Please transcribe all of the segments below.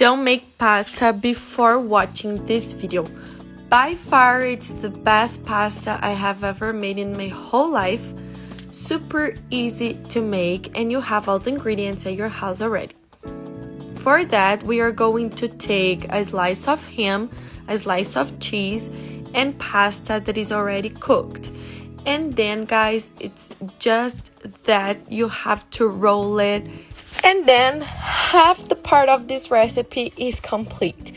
Don't make pasta before watching this video. By far, it's the best pasta I have ever made in my whole life. Super easy to make, and you have all the ingredients at your house already. For that, we are going to take a slice of ham, a slice of cheese, and pasta that is already cooked. And then, guys, it's just that you have to roll it. And then half the part of this recipe is complete.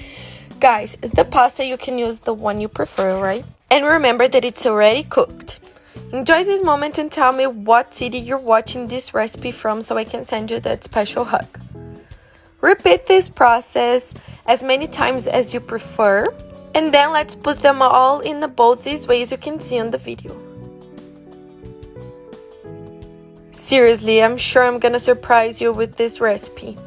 Guys, the pasta, you can use the one you prefer, right? And remember that it's already cooked. Enjoy this moment and tell me what city you're watching this recipe from so I can send you that special hug. Repeat this process as many times as you prefer. And then let's put them all in a bowl this way as you can see on the video. Seriously, I'm sure I'm gonna surprise you with this recipe.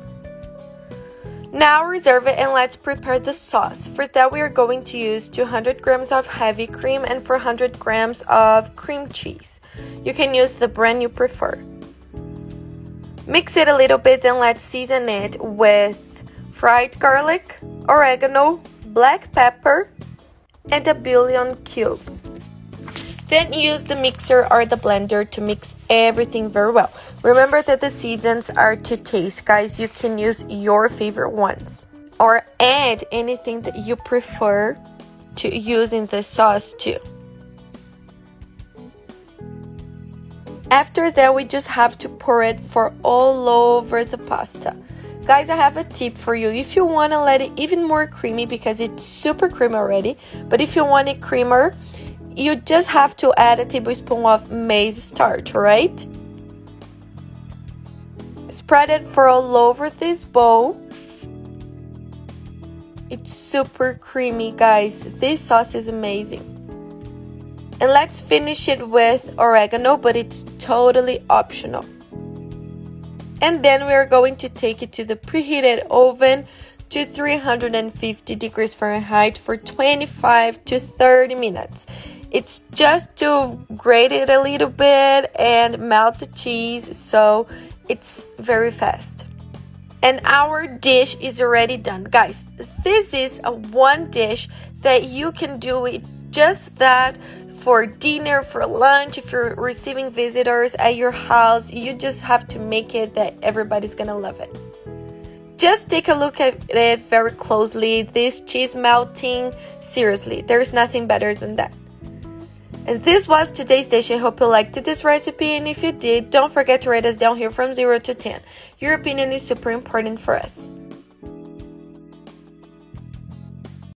Now reserve it and let's prepare the sauce. For that, we are going to use 200 grams of heavy cream and 400 grams of cream cheese. You can use the brand you prefer. Mix it a little bit, then let's season it with fried garlic, oregano, black pepper, and a bouillon cube. Then use the mixer or the blender to mix everything very well. Remember that the seasons are to taste, guys. You can use your favorite ones or add anything that you prefer to use in the sauce too. After that, we just have to pour it for all over the pasta. Guys, I have a tip for you. If you want to let it even more creamy, because it's super creamy already, but if you want it creamer, you just have to add a tablespoon of maize starch, right? Spread it for all over this bowl. It's super creamy, guys. This sauce is amazing. And let's finish it with oregano, but it's totally optional. And then we are going to take it to the preheated oven to 350 degrees Fahrenheit for 25 to 30 minutes. It's just to grate it a little bit and melt the cheese, so it's very fast. And our dish is already done. Guys, this is a one dish that you can do it just that for dinner, for lunch. If you're receiving visitors at your house, you just have to make it that everybody's gonna love it. Just take a look at it very closely. This cheese melting, seriously, there's nothing better than that. And this was today's dish. I hope you liked this recipe, and if you did, don't forget to write us down here from 0 to 10. Your opinion is super important for us.